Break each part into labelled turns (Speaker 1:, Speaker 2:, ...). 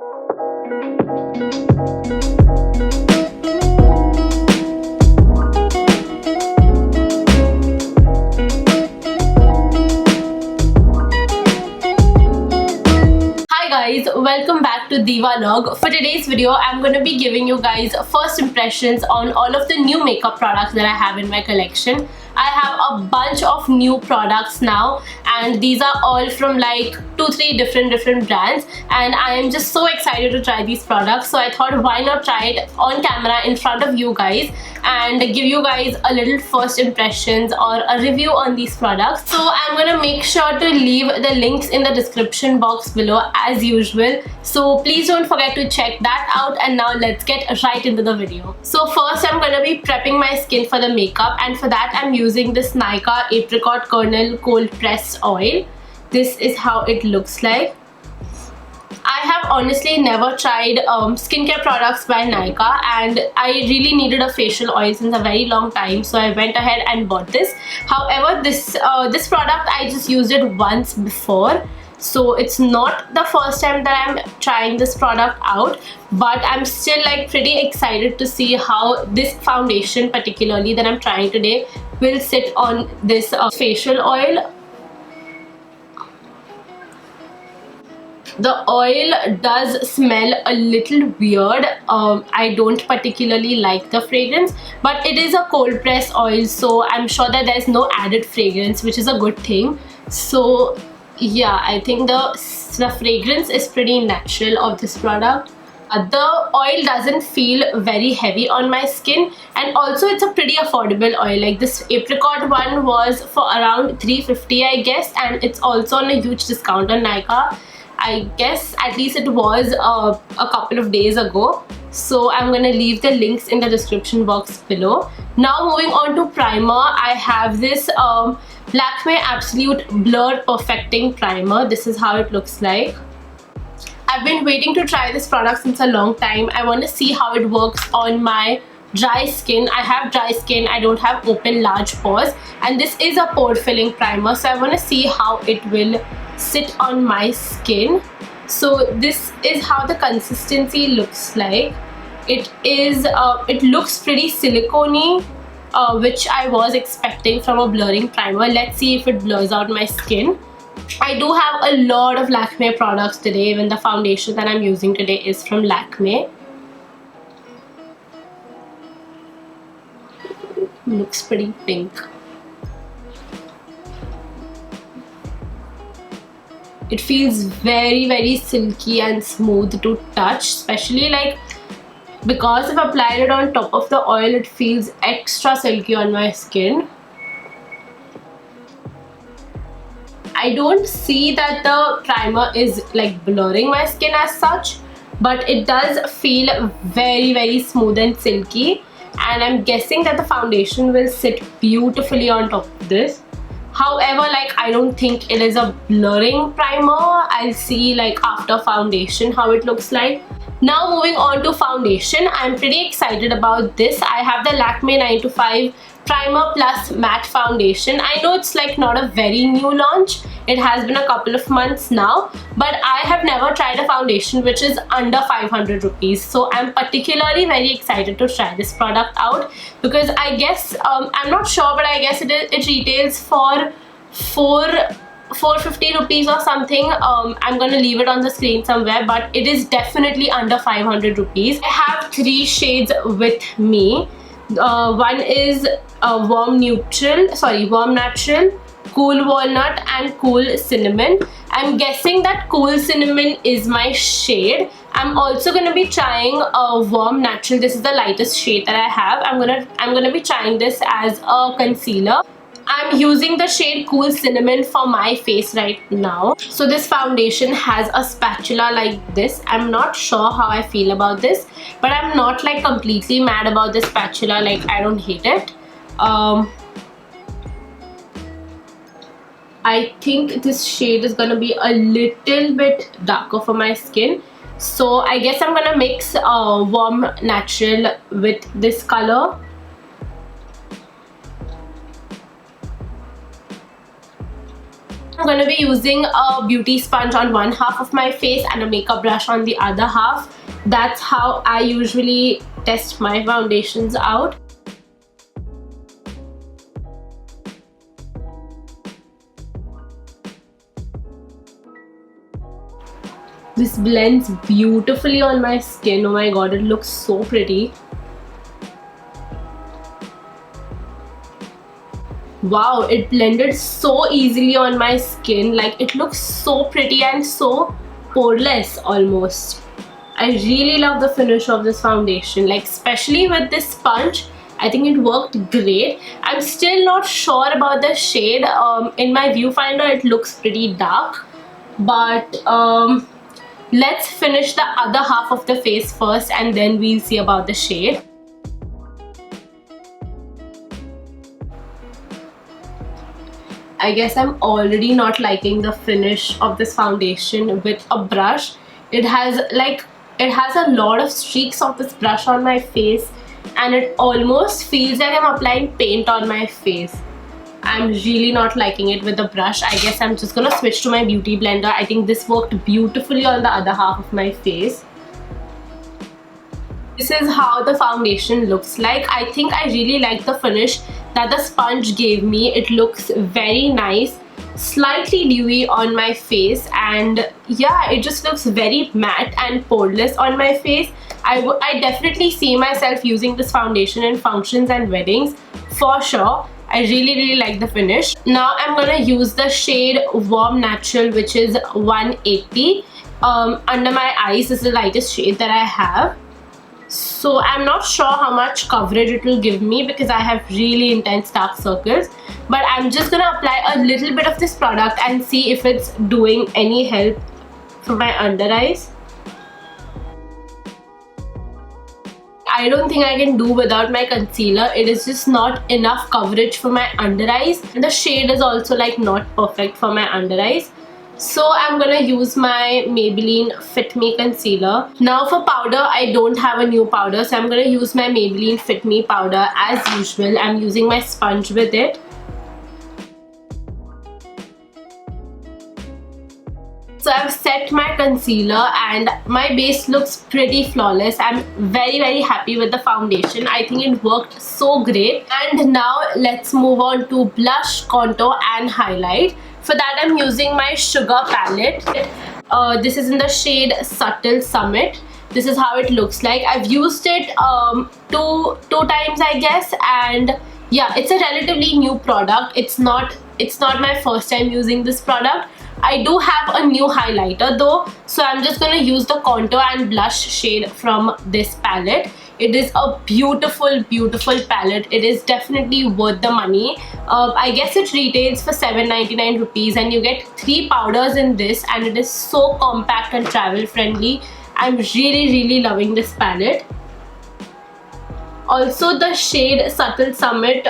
Speaker 1: Guys, welcome back to Diwalog. For today's video, I'm going to be giving you guys first impressions on all of the new makeup products that I have in my collection. I have a bunch of new products now, and these are all from like 2-3 different brands, and I am just so excited to try these products. So I thought, why not try it on camera in front of you guys and give you guys a little first impressions or a review on these products. So I'm gonna make sure to leave the links in the description box below as usual, so please don't forget to check that out. And now let's get right into the video. So first, I'm gonna be prepping my skin for the makeup, and for that I'm using this Nykaa Apricot Kernel cold pressed oil. This is how it looks like. I have honestly never tried skincare products by Nykaa, and I really needed a facial oil since a very long time, so I went ahead and bought this. However, this product I just used it once before, so it's not the first time that I'm trying this product out, but I'm still like pretty excited to see how this foundation particularly that I'm trying today will sit on this facial oil. The oil does smell a little weird. I don't particularly like the fragrance, but it is a cold press oil, so I'm sure that there's no added fragrance, which is a good thing. So yeah, I think the fragrance is pretty natural of this product. The oil doesn't feel very heavy on my skin, and also it's a pretty affordable oil. Like this Apricot one was for around $350 I guess, and it's also on a huge discount on Nykaa. I guess at least it was a couple of days ago. So I'm gonna leave the links in the description box below. Now moving on to primer, I have this Lakme Absolute Blur Perfecting Primer. This is how it looks like. I've been waiting to try this product since a long time. I want to see how it works on my dry skin. I have dry skin, I don't have open large pores, and this is a pore filling primer, so I want to see how it will sit on my skin. So this is how the consistency looks like. It looks pretty silicone-y, which I was expecting from a blurring primer. Let's see if it blurs out my skin. I do have a lot of Lakme products today. Even the foundation that I'm using today is from Lakme. Looks pretty pink. It feels very silky and smooth to touch, especially like because I've applied it on top of the oil, it feels extra silky on my skin. I don't see that the primer is like blurring my skin as such, but it does feel very smooth and silky, and I'm guessing that the foundation will sit beautifully on top of this. However, like I don't think it is a blurring primer. I'll see like after foundation how it looks like. Now moving on to foundation, I'm pretty excited about this. I have the Lakme 9 to 5 Primer Plus Matte Foundation. I know it's like not a very new launch. It has been a couple of months now, but I have never tried a foundation which is under 500 rupees. So I'm particularly very excited to try this product out, because I guess, I'm not sure, but I guess it retails for 450 rupees or something. I'm gonna leave it on the screen somewhere, but it is definitely under 500 rupees. I have 3 shades with me. One is warm natural, cool walnut, and cool cinnamon. I'm guessing that cool cinnamon is my shade. I'm also gonna be trying a warm natural. This is the lightest shade that I have. I'm gonna be trying this as a concealer. I'm using the shade Cool Cinnamon for my face right now. So this foundation has a spatula like this. I'm not sure how I feel about this, but I'm not like completely mad about this spatula. Like I don't hate it. I think this shade is gonna be a little bit darker for my skin. So I guess I'm gonna mix warm natural with this color. I'm going to be using a beauty sponge on one half of my face and a makeup brush on the other half. That's how I usually test my foundations out. This blends beautifully on my skin. Oh my god, it looks so pretty. Wow, it blended so easily on my skin. Like, it looks so pretty and so poreless almost. I really love the finish of this foundation. Like, especially with this sponge, I think it worked great. I'm still not sure about the shade. In my viewfinder, it looks pretty dark. But let's finish the other half of the face first and then we'll see about the shade. I guess I'm already not liking the finish of this foundation with a brush. It has a lot of streaks of this brush on my face and it almost feels like I'm applying paint on my face. I'm really not liking it with the brush. I guess I'm just gonna switch to my beauty blender. I think this worked beautifully on the other half of my face. This is how the foundation looks like. I think I really like the finish that the sponge gave me. It looks very nice, slightly dewy on my face, and yeah, it just looks very matte and poreless on my face. I definitely see myself using this foundation in functions and weddings for sure. I really like the finish. Now I'm gonna use the shade Warm Natural, which is 180 under my eyes. This is the lightest shade that I have. So I'm not sure how much coverage it will give me because I have really intense dark circles, but I'm just gonna apply a little bit of this product and see if it's doing any help for my under eyes. I don't think I can do without my concealer. It is just not enough coverage for my under eyes. The shade is also like not perfect for my under eyes. So I'm gonna use my Maybelline Fit Me concealer. Now for powder, I don't have a new powder, so I'm gonna use my Maybelline Fit Me powder as usual. I'm using my sponge with it. So I've set my concealer and my base looks pretty flawless. I'm very happy with the foundation. I think it worked so great. And now let's move on to blush, contour and highlight. For that I'm using my Sugar palette. This is in the shade Subtle Summit. This is how it looks like. I've used it two times I guess, and yeah, it's a relatively new product. It's not my first time using this product. I do have a new highlighter though, so I'm just gonna use the contour and blush shade from this palette. It is a beautiful palette. It is definitely worth the money. I guess it retails for 7.99 rupees and you get 3 powders in this, and it is so compact and travel friendly. I'm really loving this palette. Also the shade Subtle Summit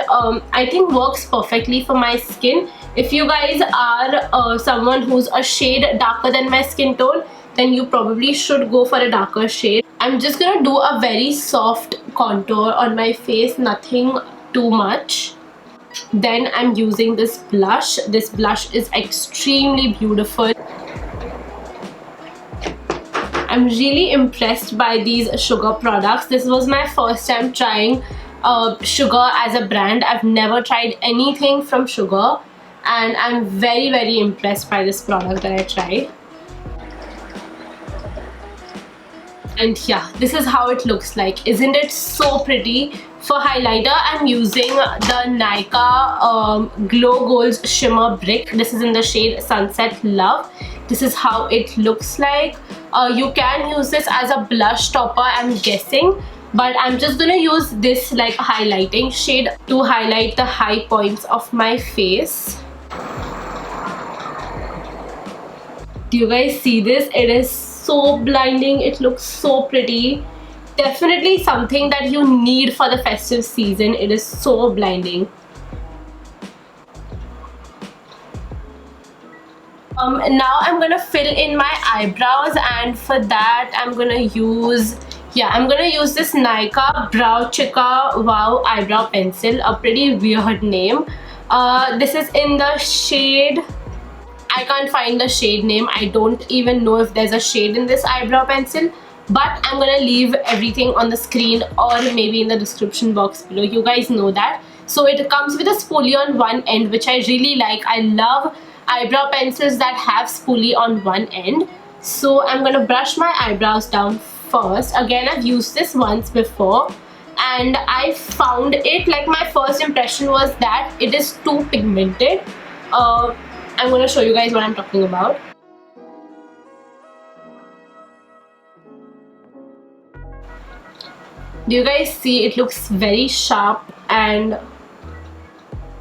Speaker 1: I think works perfectly for my skin. If you guys are someone who's a shade darker than my skin tone, then you probably should go for a darker shade. I'm just gonna do a very soft contour on my face, nothing too much. Then I'm using this blush. This blush is extremely beautiful. I'm really impressed by these Sugar products. This was my first time trying Sugar as a brand. I've never tried anything from Sugar, and I'm very impressed by this product that I tried. And yeah, this is how it looks like. Isn't it so pretty? For highlighter, I'm using the Nykaa Glow Gold Shimmer Brick. This is in the shade Sunset Love. This is how it looks like. You can use this as a blush topper, I'm guessing, but I'm just gonna use this like highlighting shade to highlight the high points of my face. Do you guys see this? It is so blinding. It looks so pretty. Definitely something that you need for the festive season. It is so blinding. Now I'm gonna fill in my eyebrows, and for that I'm gonna use this Nykaa Brow Chika Wow Eyebrow Pencil, a pretty weird name. This is in the shade I can't find the shade name. I don't even know if there's a shade in this eyebrow pencil, but I'm gonna leave everything on the screen or maybe in the description box below. You guys know that. So it comes with a spoolie on one end, which I really like. I love eyebrow pencils that have spoolie on one end. So I'm gonna brush my eyebrows down first. Again, I've used this once before and I found it, like, my first impression was that it is too pigmented. I'm gonna show you guys what I'm talking about. Do you guys see? It looks very sharp and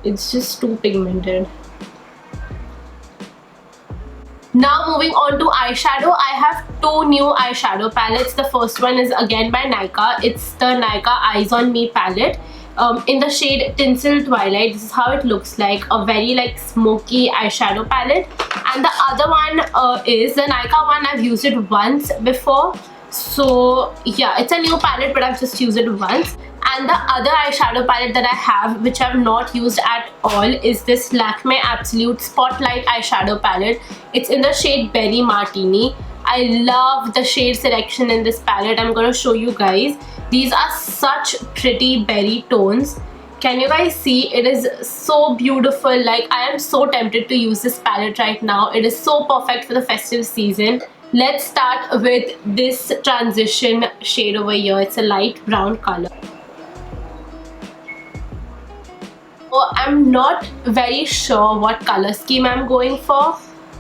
Speaker 1: it's just too pigmented. Now moving on to eyeshadow, I have two new eyeshadow palettes. The first one is again by Nykaa. It's the Nykaa Eyes on Me palette. In the shade Tinsel Twilight. This is how it looks like, a very like smoky eyeshadow palette. And the other one is the Nykaa one. I've used it once before, so yeah, it's a new palette but I've just used it once. And the other eyeshadow palette that I have, which I've not used at all, is this Lakme Absolute Spotlight eyeshadow palette. It's in the shade Berry Martini. I love the shade selection in this palette. I'm gonna show you guys. These are such pretty berry tones. Can you guys see? It is so beautiful. Like, I am so tempted to use this palette right now. It is so perfect for the festive season. Let's start with this transition shade over here. It's a light brown color. So I'm not very sure what color scheme I'm going for,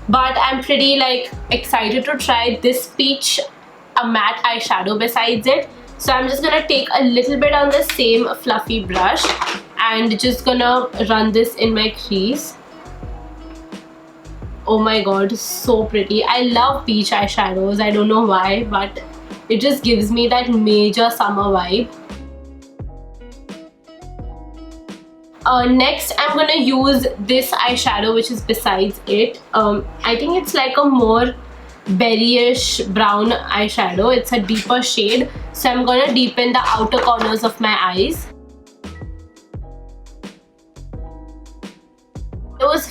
Speaker 1: but I'm pretty like excited to try this peach, a matte eyeshadow besides it. So I'm just gonna take a little bit on the same fluffy brush and just gonna run this in my crease. Oh my god, so pretty. I love peach eyeshadows. I don't know why, but it just gives me that major summer vibe. Next, I'm gonna use this eyeshadow, which is besides it. I think it's like a more berryish brown eyeshadow. It's a deeper shade, so I'm gonna deepen the outer corners of my eyes.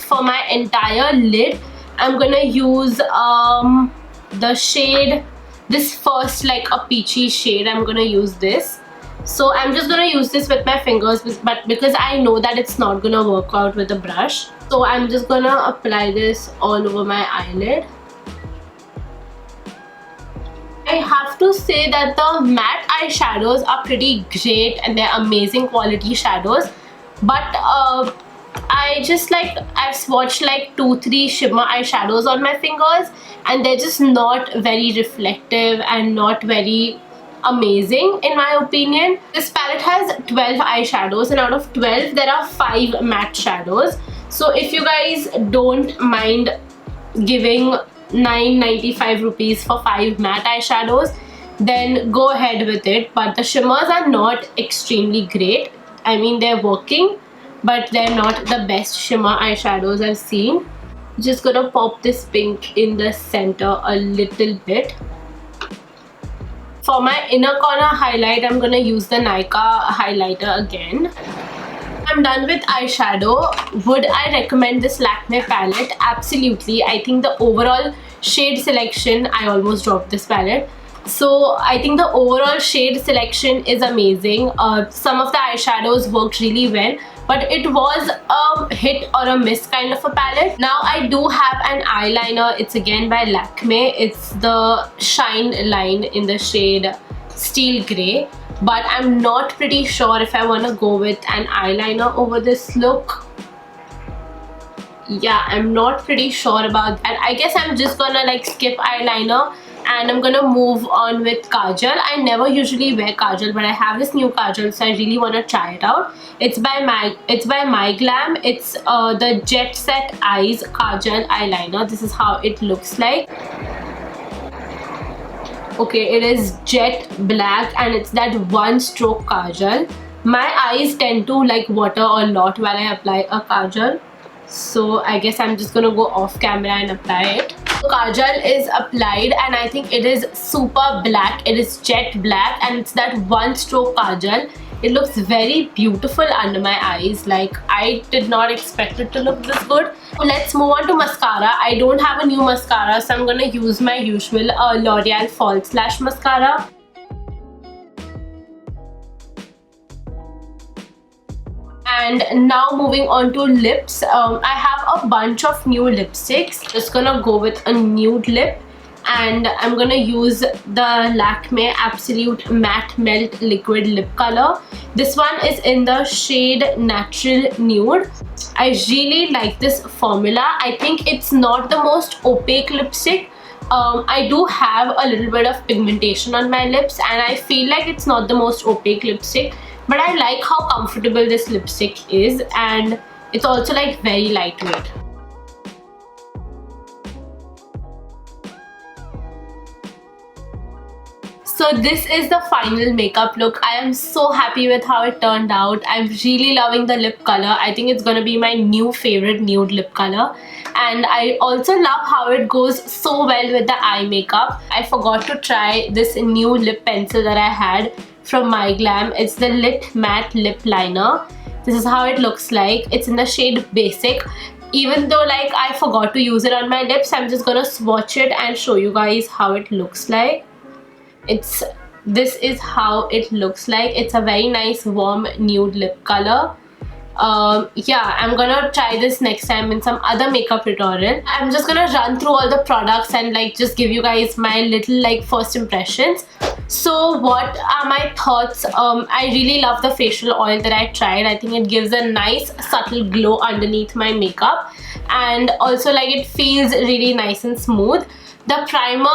Speaker 1: For my entire lid, I'm gonna use the shade, this first like a peachy shade. I'm gonna use this. So I'm just gonna use this with my fingers, but because I know that it's not gonna work out with a brush, so I'm just gonna apply this all over my eyelid. I have to say that the matte eyeshadows are pretty great and they're amazing quality shadows, but I just like, I've swatched like 2-3 shimmer eyeshadows on my fingers and they're just not very reflective and not very amazing in my opinion. This palette has 12 eyeshadows and out of 12 there are 5 matte shadows. So if you guys don't mind giving 9.95 rupees for 5 matte eyeshadows, then go ahead with it. But the shimmers are not extremely great. I mean, they're working, but they're not the best shimmer eyeshadows I've seen. Just gonna pop this pink in the center a little bit. For my inner corner highlight, I'm gonna use the Nykaa highlighter again. I'm done with eyeshadow. Would I recommend this Lakme palette? Absolutely. I think the overall shade selection, I almost dropped this palette. So I think the overall shade selection is amazing. Some of the eyeshadows worked really well, but it was a hit or a miss kind of a palette. Now I do have an eyeliner. It's again by Lakme. It's the Shine Line in the shade Steel Grey, but I'm not pretty sure if I want to go with an eyeliner over this look. Yeah, I'm not pretty sure about that. I guess I'm just gonna like skip eyeliner and I'm gonna move on with Kajal. I never usually wear Kajal, but I have this new Kajal, so I really want to try it out. It's by MyGlamm. It's the Jet Set Eyes Kajal eyeliner. This is how it looks like. Okay, it is jet black and it's that one stroke Kajal. My eyes tend to like water a lot while I apply a Kajal, so I guess I'm just gonna go off camera and apply it. So Kajal is applied and I think it is super black. It is jet black and it's that one stroke Kajal. It looks very beautiful under my eyes. Like, I did not expect it to look this good. Let's move on to mascara. I don't have a new mascara, so I'm gonna use my usual L'Oreal False Lash Mascara. And now moving on to lips. I have a bunch of new lipsticks. Just gonna go with a nude lip, and I'm gonna use the Lakme Absolute Matte Melt Liquid Lip Color. This one is in the shade Natural Nude. I really like this formula. I think it's not the most opaque lipstick. I do have a little bit of pigmentation on my lips, and I feel like it's not the most opaque lipstick, but I like how comfortable this lipstick is, and it's also like very lightweight. So this is the final makeup look. I am so happy with how it turned out. I'm really loving the lip color. I think it's gonna be my new favorite nude lip color. And I also love how it goes so well with the eye makeup. I forgot to try this new lip pencil that I had from MyGlamm. It's the Lit Matte Lip Liner. This is how it looks like. It's in the shade Basic. Even though like I forgot to use it on my lips, I'm just gonna swatch it and show you guys how it looks like. This is how it looks like. It's a very nice warm nude lip color. Yeah, I'm gonna try this next time in some other makeup tutorial. I'm just gonna run through all the products and like just give you guys my little like first impressions. So what are my thoughts? I really love the facial oil that I tried. I think it gives a nice subtle glow underneath my makeup, and also like it feels really nice and smooth. The primer,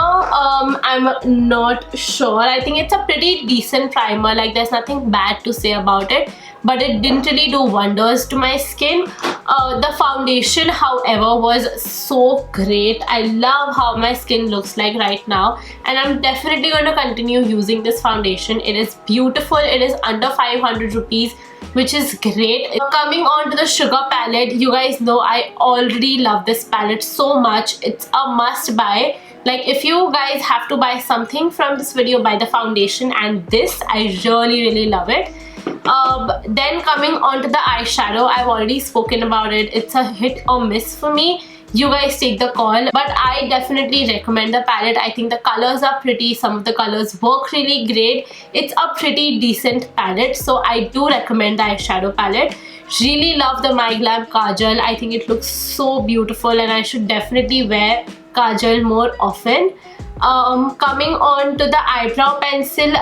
Speaker 1: I'm not sure. I think it's a pretty decent primer. Like, there's nothing bad to say about it, but it didn't really do wonders to my skin. The foundation, however, was so great. I love how my skin looks like right now, and I'm definitely going to continue using this foundation. It is beautiful. It is under 500 rupees, which is great. Coming on to the Sugar palette, you guys know I already love this palette so much. It's a must buy. Like, if you guys have to buy something from this video, buy the foundation and this. I really love it. Then coming on to the eyeshadow, I've already spoken about it. It's a hit or miss for me. You guys take the call, but I definitely recommend the palette. I think the colors are pretty. Some of the colors work really great. It's a pretty decent palette, so I do recommend the eyeshadow palette. Really love the MyGlamm Kajal. I think it looks so beautiful, and I should definitely wear Kajal more often. Coming on to the eyebrow pencil.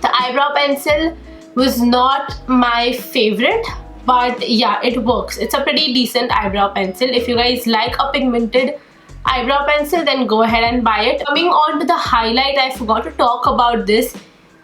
Speaker 1: The eyebrow pencil was not my favorite, but yeah, it works. It's a pretty decent eyebrow pencil. If you guys like a pigmented eyebrow pencil, then go ahead and buy it. Coming on to the highlight, I forgot to talk about this.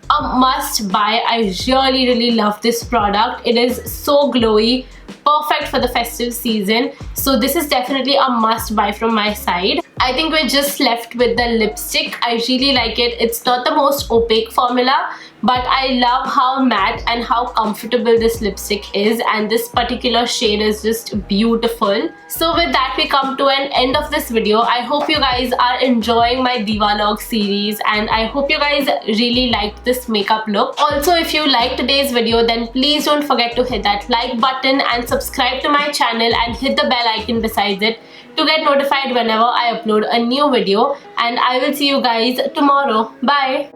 Speaker 1: A must buy. I really love this product. It is so glowy, perfect for the festive season. So this is definitely a must buy from my side. I think we're just left with the lipstick. I really like it. It's not the most opaque formula, but I love how matte and how comfortable this lipstick is, and this particular shade is just beautiful. So with that, we come to an end of this video. I hope you guys are enjoying my Diwalog series, and I hope you guys really liked this makeup look. Also, if you liked today's video, then please don't forget to hit that like button and subscribe to my channel and hit the bell icon beside it to get notified whenever I upload a new video. And I will see you guys tomorrow. Bye!